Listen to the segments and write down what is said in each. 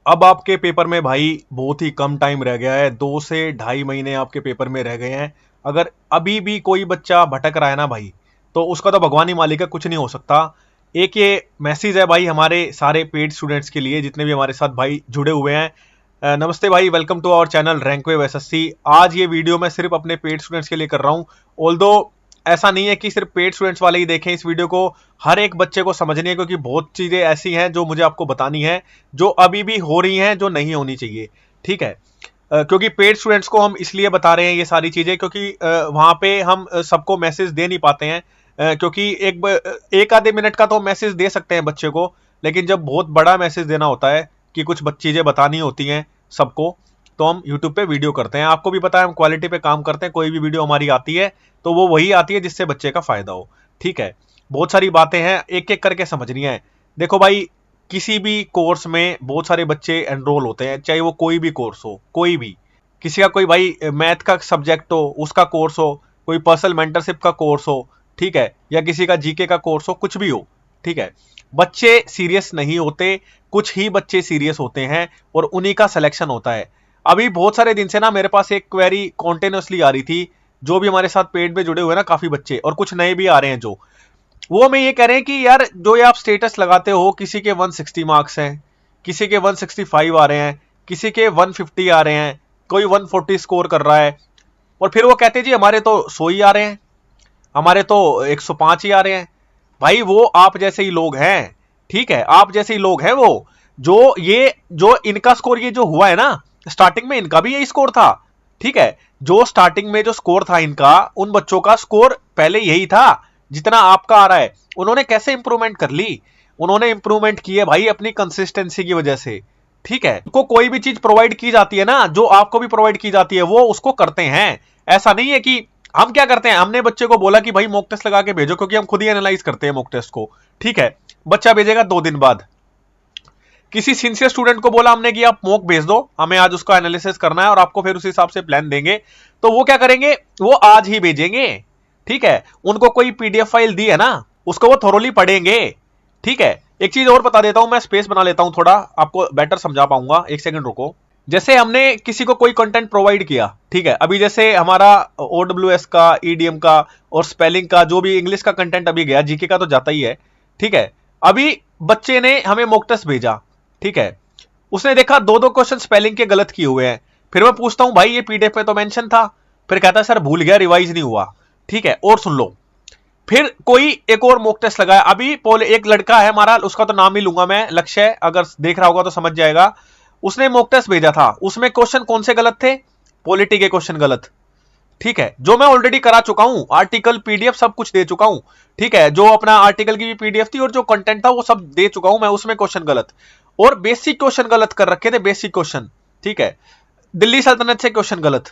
अब आपके पेपर में भाई बहुत ही कम टाइम रह गया है, 2 से ढाई महीने आपके पेपर में रह गए हैं। अगर अभी भी कोई बच्चा भटक रहा है ना भाई, तो उसका तो भगवान ही मालिक है, कुछ नहीं हो सकता। एक ये मैसेज है भाई हमारे सारे पेड स्टूडेंट्स के लिए जितने भी हमारे साथ भाई जुड़े हुए हैं। नमस्ते भाई, welcome to our channel Rankwave SSC. आज ये वीडियो मैं सिर्फ अपने पेड स्टूडेंट्स के लिए कर रहा हूँ। ऑल्दो ऐसा नहीं है कि सिर्फ पेड स्टूडेंट्स वाले ही देखें इस वीडियो को, हर एक बच्चे को समझनी है, क्योंकि बहुत चीजें ऐसी हैं जो मुझे आपको बतानी है, जो अभी भी हो रही हैं, जो नहीं होनी चाहिए। ठीक है, क्योंकि पेड स्टूडेंट्स को हम इसलिए बता रहे हैं ये सारी चीजें, क्योंकि वहां पे हम सबको मैसेज दे नहीं पाते हैं। क्योंकि एक आधे मिनट का तो मैसेज दे सकते हैं बच्चे को, लेकिन जब बहुत बड़ा मैसेज देना होता है कि कुछ चीजें बतानी होती हैं सबको, तो हम यूट्यूब पे वीडियो करते हैं। आपको भी पता है हम क्वालिटी पे काम करते हैं, कोई भी वीडियो हमारी आती है तो वो वही आती है जिससे बच्चे का फायदा हो। ठीक है, बहुत सारी बातें हैं, एक एक करके समझनी है। देखो भाई, किसी भी कोर्स में बहुत सारे बच्चे एनरोल होते हैं, चाहे वो कोई भी कोर्स हो, कोई भी, किसी का कोई भाई मैथ का सब्जेक्ट हो उसका कोर्स हो, कोई पर्सनल मेंटरशिप का कोर्स हो, ठीक है, या किसी का जीके का कोर्स हो, कुछ भी हो। ठीक है, बच्चे सीरियस नहीं होते, कुछ ही बच्चे सीरियस होते हैं और उन्हीं का सिलेक्शन होता है। अभी बहुत सारे दिन से ना मेरे पास एक क्वेरी कॉन्टिन्यूसली आ रही थी, जो भी हमारे साथ पेड में जुड़े हुए ना काफी बच्चे, और कुछ नए भी आ रहे हैं, जो वो मैं ये कह रहे हैं कि यार जो ये आप स्टेटस लगाते हो, किसी के 160 मार्क्स हैं, किसी के 165 आ रहे हैं, किसी के 150 आ रहे हैं, कोई 140 स्कोर कर रहा है, और फिर वो कहते हैं जी हमारे तो 100 ही आ रहे हैं, हमारे तो 105 ही आ रहे हैं। भाई वो आप जैसे ही लोग हैं, ठीक है, आप जैसे ही लोग हैं वो, जो इनका स्कोर ये जो हुआ है ना, स्टार्टिंग में इनका भी यही स्कोर था। ठीक है, जो स्टार्टिंग में जो स्कोर था इनका, उन बच्चों का स्कोर पहले यही था जितना आपका आ रहा है। उन्होंने कैसे इंप्रूवमेंट कर ली? उन्होंने इंप्रूवमेंट की है भाई अपनी कंसिस्टेंसी की वजह से। ठीक है, उनको कोई भी चीज प्रोवाइड की जाती है ना, जो आपको भी प्रोवाइड की जाती है, वो उसको करते हैं। ऐसा नहीं है कि हम क्या करते हैं, हमने बच्चे को बोला कि भाई मॉक टेस्ट लगा के भेजो, क्योंकि हम खुद ही एनालाइज करते हैं मॉक टेस्ट को। ठीक है, बच्चा भेजेगा 2 दिन बाद। किसी सिंसियर स्टूडेंट को बोला हमने कि आप मॉक भेज दो, हमें आज उसका एनालिसिस करना है और आपको फिर उस हिसाब से प्लान देंगे, तो वो क्या करेंगे, वो आज ही भेजेंगे। ठीक है, उनको कोई पीडीएफ फाइल दी है ना, उसको वो थोरोली पढ़ेंगे। ठीक है, एक चीज और बता देता हूं, मैं स्पेस बना लेता हूं थोड़ा, आपको बेटर समझा पाऊंगा, एक सेकंड रुको। जैसे हमने किसी को कोई कंटेंट प्रोवाइड किया, ठीक है, अभी जैसे हमारा ओडब्ल्यूएस का, ईडीएम का और स्पेलिंग का, जो भी इंग्लिश का कंटेंट अभी गया, जीके का तो जाता ही है। ठीक है, अभी बच्चे ने हमें मॉक टेस्ट भेजा, ठीक है, उसने देखा 2-2 क्वेश्चन स्पेलिंग के गलत किए हुए हैं। फिर मैं पूछता हूं भाई ये पीडीएफ में तो मेंशन था, फिर कहता है सर भूल गया, रिवाइज नहीं हुआ। ठीक है, और सुन लो, फिर कोई एक और मॉक टेस्ट लगाया। अभी एक लड़का है हमारा, उसका तो नाम ही लूंगा मैं, लक्ष्य, अगर देख रहा होगा तो समझ जाएगा। उसने मॉक टेस्ट भेजा था, उसमें क्वेश्चन कौन से गलत थे? पॉलिटी के क्वेश्चन गलत। ठीक है, जो मैं ऑलरेडी करा चुका हूं, आर्टिकल पीडीएफ सब कुछ दे चुका हूं। ठीक है, जो अपना आर्टिकल की भी पीडीएफ थी और जो कंटेंट था वो सब दे चुका हूं मैं, उसमें क्वेश्चन गलत, और बेसिक क्वेश्चन गलत कर रखे थे, बेसिक क्वेश्चन। ठीक है, दिल्ली सल्तनत से क्वेश्चन गलत।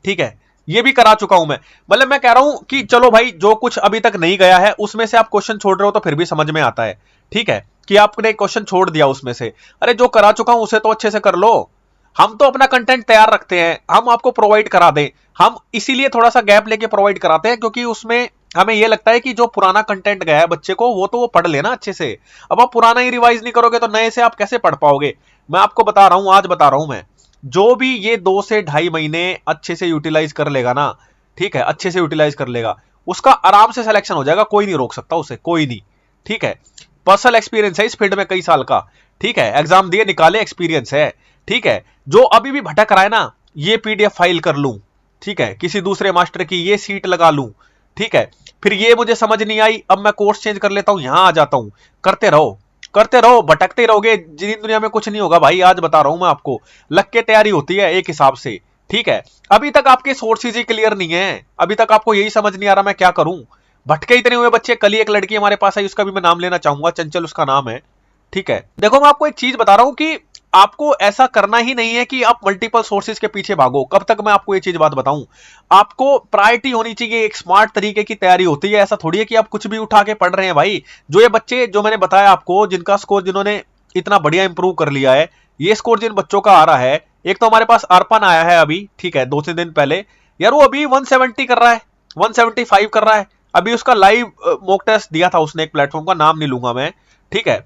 ठीक है, ये भी करा चुका हूं मैं। मतलब मैं कह रहा हूं कि चलो भाई, जो कुछ अभी तक नहीं गया है उसमें से आप क्वेश्चन छोड़ रहे हो तो फिर भी समझ में आता है। ठीक है, कि आपने क्वेश्चन छोड़ दिया उसमें से, अरे जो करा चुका हूं उसे तो अच्छे से कर लो। हम तो अपना कंटेंट तैयार रखते हैं, हम आपको प्रोवाइड करा दें, हम इसीलिए थोड़ा सा गैप लेके प्रोवाइड कराते हैं, क्योंकि उसमें हमें यह लगता है कि जो पुराना कंटेंट गया है बच्चे को, वो तो वो पढ़ लेना अच्छे से। अब आप पुराना ही रिवाइज नहीं करोगे तो नए से आप कैसे पढ़ पाओगे? मैं आपको बता रहा हूं, आज बता रहा हूं मैं, जो भी ये 2 से ढाई महीने अच्छे से यूटिलाइज कर लेगा ना, ठीक है, अच्छे से यूटिलाइज कर लेगा, उसका आराम से सिलेक्शन हो जाएगा, कोई नहीं रोक सकता उसे, कोई नहीं। ठीक है, पर्सनल एक्सपीरियंस है इस फील्ड में कई साल का। ठीक है, एग्जाम दिए निकाले, एक्सपीरियंस है। ठीक है, जो अभी भी भटक रहा है ना, ये पीडीएफ फाइल कर लूं, ठीक है, किसी दूसरे मास्टर की ये सीट लगा लूं, ठीक है, फिर ये मुझे समझ नहीं आई, अब मैं कोर्स चेंज कर लेता हूं, यहां आ जाता हूं, करते रहो, करते रहो, भटकते रहोगे, जिंदगी दुनिया में कुछ नहीं होगा भाई। आज बता रहा हूं मैं आपको, लग के तैयारी होती है एक हिसाब से। ठीक है, अभी तक आपके सोर्सेज ही क्लियर नहीं है, अभी तक आपको यही समझ नहीं आ रहा मैं क्या करूं। भटके इतने हुए बच्चे। कल ही एक लड़की हमारे पास आई, उसका भी मैं नाम लेना चाहूंगा, चंचल उसका नाम है। ठीक है, देखो मैं आपको एक चीज बता रहा हूं कि आपको ऐसा करना ही नहीं है कि आप मल्टीपल सोर्सेज के पीछे भागो। कब तक मैं आपको ये चीज बात बताऊं? आपको प्रायोरिटी होनी चाहिए, एक स्मार्ट तरीके की तैयारी होती है। ऐसा थोड़ी है कि आप कुछ भी उठा के पढ़ रहे हैं भाई। जो ये बच्चे, जो मैंने बताया आपको, जिनका स्कोर, जिन्होंने इतना बढ़िया इंप्रूव कर लिया है, ये स्कोर जिन बच्चों का आ रहा है, एक तो हमारे पास अर्पण आया है अभी, ठीक है, 2-3 दिन पहले, यार वो अभी 170 कर रहा है, 175 कर रहा है। अभी उसका लाइव मॉक टेस्ट दिया था उसने, एक प्लेटफॉर्म का नाम नहीं लूंगा मैं। ठीक है,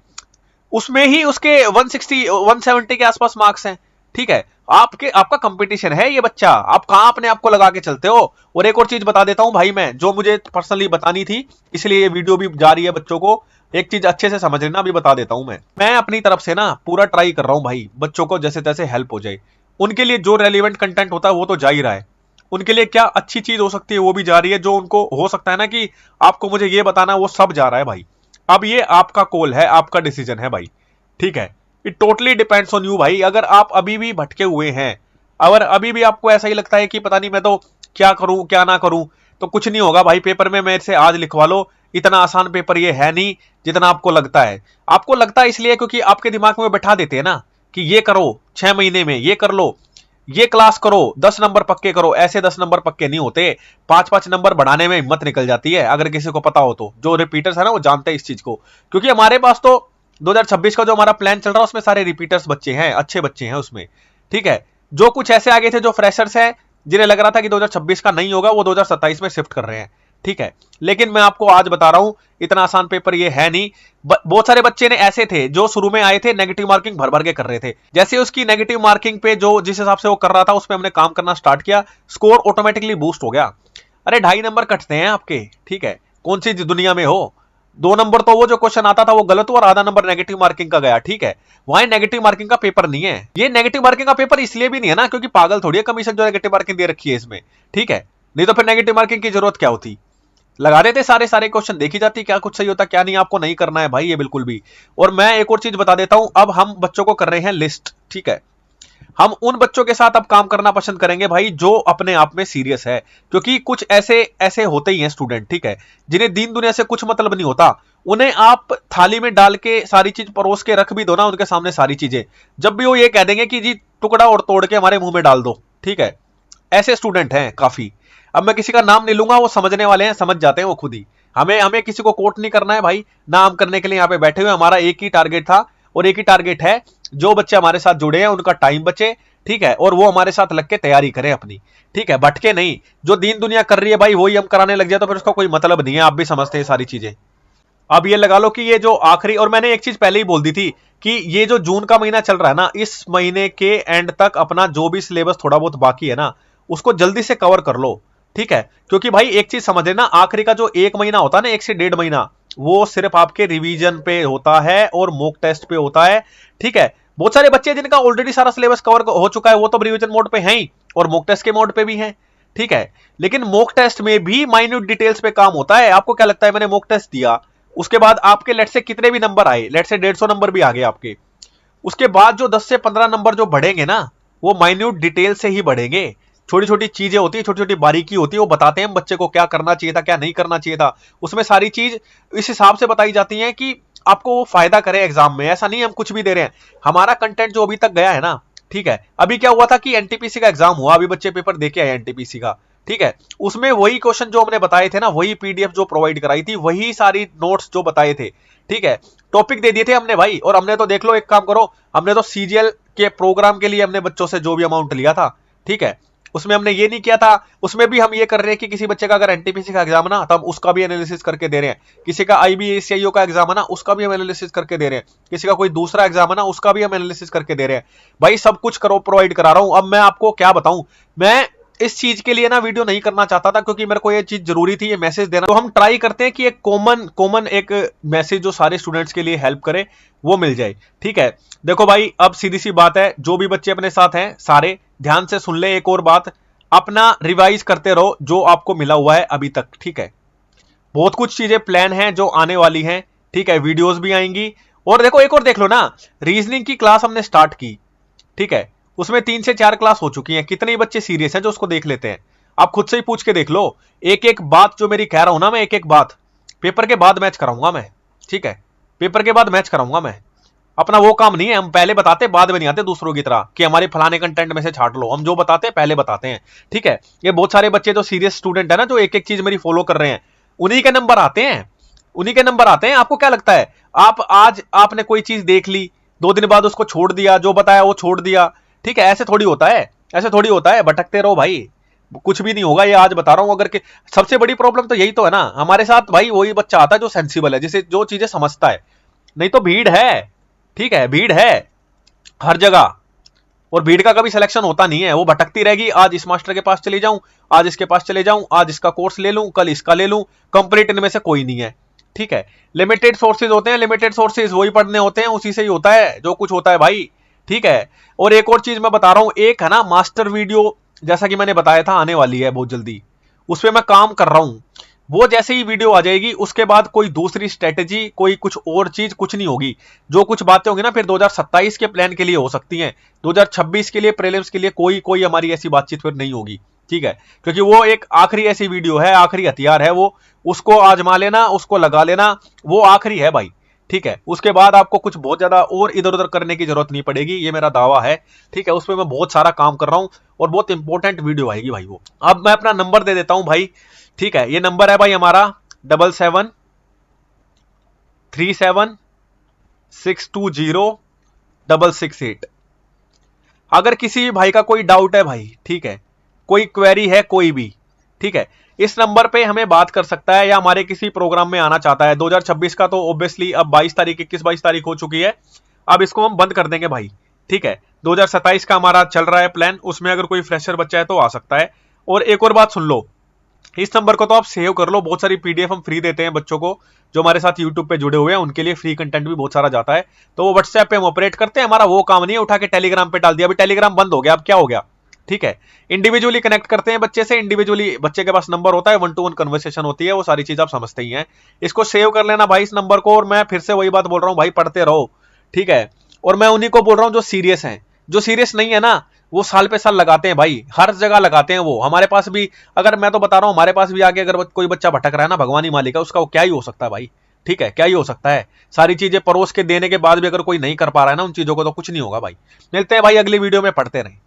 उसमें ही उसके 160 170 के आसपास मार्क्स हैं। ठीक है, आपका कंपटीशन है ये बच्चा, आप कहां अपने आप को लगा के चलते हो। और एक और चीज बता देता हूं भाई, मैं जो मुझे पर्सनली बतानी थी, इसलिए ये वीडियो भी जा रही है बच्चों को, एक चीज अच्छे से समझ लेना, अभी बता देता हूं। मैं अपनी तरफ से ना पूरा ट्राई कर रहा हूं भाई, बच्चों को जैसे तैसे हेल्प हो जाए। उनके लिए जो रेलिवेंट कंटेंट होता है वो तो जा ही रहा है, उनके लिए क्या अच्छी चीज हो सकती है वो भी जा रही है। जो उनको हो सकता है ना कि आपको मुझे ये बताना, वो सब जा रहा है भाई। अब ये आपका कॉल है, आपका डिसीजन है भाई। ठीक है, it totally depends on you भाई। अगर आप अभी भी भटके हुए हैं, अगर अभी भी आपको ऐसा ही लगता है कि पता नहीं मैं तो क्या करूं क्या ना करूं, तो कुछ नहीं होगा भाई, पेपर में मेरे से आज लिखवा लो। इतना आसान पेपर ये है नहीं जितना आपको लगता है। आपको लगता है इसलिए क्योंकि आपके दिमाग में बैठा देते हैं ना कि ये करो 6 महीने में, ये कर लो, ये क्लास करो, 10 नंबर पक्के करो। ऐसे 10 नंबर पक्के नहीं होते, 5-5 नंबर बढ़ाने में हिम्मत निकल जाती है। अगर किसी को पता हो तो, जो रिपीटर्स है ना वो जानते हैं इस चीज को। क्योंकि हमारे पास तो 2026 का जो हमारा प्लान चल रहा है उसमें सारे रिपीटर्स बच्चे हैं, अच्छे बच्चे हैं उसमें। ठीक है, जो कुछ ऐसे आगे थे जो फ्रेशर्स हैं, जिन्हें लग रहा था कि 2026 का नहीं होगा, वो 2027 में शिफ्ट कर रहे हैं। ठीक है, लेकिन मैं आपको आज बता रहा हूं इतना आसान पेपर ये है नहीं। बहुत सारे बच्चे ने ऐसे थे जो शुरू में आए थे, नेगेटिव मार्किंग भर भर के कर रहे थे। जैसे उसकी नेगेटिव मार्किंग पे जो जिस हिसाब से वो कर रहा था उस पर हमने काम करना स्टार्ट किया, स्कोर ऑटोमेटिकली बूस्ट हो गया। अरे 2.5 नंबर कटते हैं आपके। ठीक है, कौन सी दुनिया में हो, 2 नंबर तो वो जो क्वेश्चन आता था वो गलत हुआ और आधा नंबर नेगेटिव मार्किंग का गया। ठीक है, वहां नेगेटिव मार्किंग का पेपर नहीं है। ये नेगेटिव मार्किंग का पेपर इसलिए भी नहीं है ना क्योंकि पागल थोड़ी है कमीशन जो नेगेटिव मार्किंग दे रखी है इसमें। ठीक है, नहीं तो फिर नेगेटिव मार्किंग की जरूरत क्या होती, लगा देते सारे सारे क्वेश्चन, देखी जाती क्या कुछ सही होता क्या नहीं। आपको नहीं करना है भाई ये बिल्कुल भी। और मैं एक और चीज बता देता हूं, अब हम बच्चों को कर रहे हैं लिस्ट। ठीक है, हम उन बच्चों के साथ अब काम करना पसंद करेंगे भाई जो अपने आप में सीरियस है। क्योंकि कुछ ऐसे ऐसे होते ही हैं स्टूडेंट, ठीक है, जिन्हें दीन दुनिया से कुछ मतलब नहीं होता। उन्हें आप थाली में डाल के सारी चीज परोस के रख भी दो ना उनके सामने सारी चीजें, जब भी वो ये कह देंगे कि जी टुकड़ा और तोड़ के हमारे मुंह में डाल दो। ठीक है, ऐसे स्टूडेंट हैं काफी। अब मैं किसी का नाम नहीं लूंगा, वो समझने वाले हैं, समझ जाते हैं वो खुद ही। हमें हमें किसी को कोट नहीं करना है भाई, नाम करने के लिए यहाँ पे बैठे हुए। हमारा एक ही टारगेट था और एक ही टारगेट है, जो बच्चे हमारे साथ जुड़े हैं उनका टाइम बचे। ठीक है, और वो हमारे साथ लग के तैयारी करें अपनी। ठीक है, भटके नहीं। जो दीन दुनिया कर रही है भाई वही हम कराने लग जाए तो फिर उसका कोई मतलब नहीं है, आप भी समझते हैं सारी चीजें। अब ये लगा लो कि ये जो आखिरी, और मैंने एक चीज पहले ही बोल दी थी कि ये जो जून का महीना चल रहा है ना, इस महीने के एंड तक अपना जो भी सिलेबस थोड़ा बहुत बाकी है ना उसको जल्दी से कवर कर लो। ठीक है, क्योंकि भाई एक चीज समझ लेना, आखिरी का जो 1 महीना होता है ना, 1 से 1.5 महीना, वो सिर्फ आपके रिवीजन पे होता है और मॉक टेस्ट पे होता है। ठीक है, बहुत सारे बच्चे जिनका ऑलरेडी सारा सिलेबस कवर हो चुका है वो तो रिवीजन मोड पे हैं ही और मॉक टेस्ट के मोड पे भी हैं। ठीक है, लेकिन मॉक टेस्ट में भी माइन्यूट डिटेल्स पे काम होता है। आपको क्या लगता है, मैंने मॉक टेस्ट दिया, उसके बाद आपके लेट से कितने भी नंबर आए, लेट से 150 नंबर भी आ गए आपके, उसके बाद जो 10 से 15 नंबर जो बढ़ेंगे ना वो माइन्यूट डिटेल से ही बढ़ेंगे। छोटी छोटी चीजें होती है, छोटी छोटी बारीकी होती है, वो बताते हैं हम बच्चे को क्या करना चाहिए था क्या नहीं करना चाहिए था। उसमें सारी चीज इस हिसाब से बताई जाती है कि आपको वो फायदा करे एग्जाम में। ऐसा नहीं हम कुछ भी दे रहे हैं, हमारा कंटेंट जो अभी तक गया है ना। ठीक है, अभी क्या हुआ था कि एनटीपीसी का एग्जाम हुआ, अभी बच्चे पेपर देके आए एनटीपीसी का। ठीक है, उसमें वही क्वेश्चन जो हमने बताए थे ना, वही पीडीएफ जो प्रोवाइड कराई थी, वही सारी नोट्स जो बताए थे। ठीक है, टॉपिक दे दिए थे हमने भाई। और हमने तो देख लो, एक काम करो, हमने तो सीजीएल के प्रोग्राम के लिए हमने बच्चों से जो भी अमाउंट लिया था, ठीक है, उसमें हमने ये नहीं किया था। उसमें भी हम ये कर रहे हैं कि किसी बच्चे का अगर एनटीपीसी का एग्जाम है ना, तब उसका भी एनालिसिस करके दे रहे हैं। किसी का आईबीएससीआईओ का एग्जाम है ना, उसका भी हम एनालिसिस करके दे रहे हैं। किसी का कोई दूसरा एग्जाम है ना, उसका भी हम एनालिसिस करके दे रहे हैं। भाई सब कुछ करो, प्रोवाइड करा रहा हूं। अब मैं आपको क्या बताऊं, मैं इस चीज के लिए ना वीडियो नहीं करना चाहता था क्योंकि मेरे को ये चीज जरूरी थी, ये मैसेज देना। तो हम ट्राई करते हैं कि एक कॉमन एक मैसेज जो सारे स्टूडेंट्स के लिए हेल्प करे वो मिल जाए। ठीक है, देखो भाई, अब सीधी सी बात है, जो भी बच्चे अपने साथ हैं सारे ध्यान से सुन ले। एक और बात, अपना रिवाइज करते रहो जो आपको मिला हुआ है अभी तक। ठीक है, बहुत कुछ चीजें प्लान हैं जो आने वाली हैं। ठीक है, वीडियोस भी आएंगी। और देखो एक और देख लो ना, रीजनिंग की क्लास हमने स्टार्ट की। ठीक है, उसमें 3 से 4 क्लास हो चुकी हैं। कितने बच्चे सीरियस हैं जो उसको देख लेते हैं, आप खुद से ही पूछ के देख लो। एक एक बात जो मेरी कह रहा हूं ना, मैं एक एक बात पेपर के बाद मैच कराऊंगा मैं। ठीक है, पेपर के बाद मैच कराऊंगा मैं। अपना वो काम नहीं है, हम पहले बताते बाद में नहीं आते दूसरों की तरह कि हमारे फलाने कंटेंट में से छाट लो। हम जो बताते हैं पहले बताते हैं। ठीक है, ये बहुत सारे बच्चे जो सीरियस स्टूडेंट है ना, जो एक एक चीज मेरी फॉलो कर रहे हैं, उन्हीं के नंबर आते हैं, उन्हीं के नंबर आते हैं। आपको क्या लगता है, आप आज आपने कोई चीज देख ली, 2 दिन बाद उसको छोड़ दिया, जो बताया वो छोड़ दिया। ठीक है, ऐसे थोड़ी होता है, ऐसे थोड़ी होता है। भटकते रहो भाई, कुछ भी नहीं होगा। ये आज बता रहा हूं, अगर के सबसे बड़ी प्रॉब्लम तो यही तो है ना हमारे साथ भाई, वही बच्चा आता है जो सेंसिबल है, जिसे जो चीजें समझता है। नहीं तो भीड़ है, ठीक है, भीड़ है हर जगह, और भीड़ का कभी सिलेक्शन होता नहीं है, वो भटकती रहेगी। आज इस मास्टर के पास चली जाऊं, आज इसके पास चले जाऊं, आज इसका कोर्स ले लूं, कल इसका ले लूं, कंप्लीट इनमें से कोई नहीं है। ठीक है, लिमिटेड सोर्सेज होते हैं, लिमिटेड सोर्सेज वही पढ़ने होते हैं, उसी से ही होता है जो कुछ होता है भाई। ठीक है, और एक और चीज मैं बता रहा हूं, एक है ना मास्टर वीडियो, जैसा कि मैंने बताया था आने वाली है बहुत जल्दी, उस पर मैं काम कर रहा हूं। वो जैसे ही वीडियो आ जाएगी उसके बाद कोई दूसरी स्ट्रेटेजी, कोई कुछ और चीज कुछ नहीं होगी। जो कुछ बातें होंगी ना फिर 2027 के प्लान के लिए हो सकती हैं, 2026 के लिए प्रीलिम्स के लिए कोई कोई हमारी ऐसी बातचीत फिर नहीं होगी। ठीक है, क्योंकि वो एक आखिरी ऐसी वीडियो है, आखिरी हथियार है वो, उसको आजमा लेना, उसको लगा लेना, वो आखिरी है भाई। ठीक है, उसके बाद आपको कुछ बहुत ज्यादा और इधर उधर करने की जरूरत नहीं पड़ेगी, ये मेरा दावा है। ठीक है, उसमें मैं बहुत सारा काम कर रहा हूं और बहुत इंपॉर्टेंट वीडियो आएगी भाई वो। अब मैं अपना नंबर दे देता हूं भाई। ठीक है, ये नंबर है भाई हमारा 7737620668। अगर किसी भी भाई का कोई डाउट है भाई, ठीक है, कोई क्वेरी है कोई भी, ठीक है, इस नंबर पे हमें बात कर सकता है, या हमारे किसी प्रोग्राम में आना चाहता है। 2026 का तो ऑब्वियसली अब 22 तारीख 21-22 तारीख हो चुकी है, अब इसको हम बंद कर देंगे भाई। ठीक है, 2027 का हमारा चल रहा है प्लान, उसमें अगर कोई फ्रेशर बच्चा है तो आ सकता है। और एक और बात सुन लो, इस नंबर को तो आप सेव कर लो, बहुत सारी पीडीएफ हम फ्री देते हैं बच्चों को जो हमारे साथ यूट्यूब पे जुड़े हुए हैं, उनके लिए फ्री कंटेंट भी बहुत सारा जाता है। तो वो व्हाट्सएप पे हम ऑपरेट करते हैं, हमारा वो काम नहीं है उठा के टेलीग्राम पे डाल दिया। अभी टेलीग्राम बंद हो गया, अब क्या हो गया? ठीक है, इंडिविजुअली कनेक्ट करते हैं बच्चे से, इंडिविजुअली बच्चे के पास नंबर होता है, 1-to-1 कन्वर्सेशन होती है, वो सारी चीज आप समझते ही हैं। इसको सेव कर लेना भाई इस नंबर को, और मैं फिर से वही बात बोल रहा हूँ भाई, पढ़ते रहो। ठीक है, और मैं उन्हीं को बोल रहा हूँ जो सीरियस हैं, जो सीरियस नहीं है ना वो साल पे साल लगाते हैं भाई, हर जगह लगाते हैं वो। हमारे पास भी, अगर मैं तो बता रहा हूं, हमारे पास भी आगे अगर कोई बच्चा भटक रहा है ना, भगवान ही मालिक है, उसका वो क्या ही हो सकता है भाई। ठीक है, क्या ही हो सकता है, सारी चीजें परोस के देने के बाद भी अगर कोई नहीं कर पा रहा है ना उन चीजों को, तो कुछ नहीं होगा भाई। मिलते हैं भाई अगली वीडियो में, पढ़ते रहें।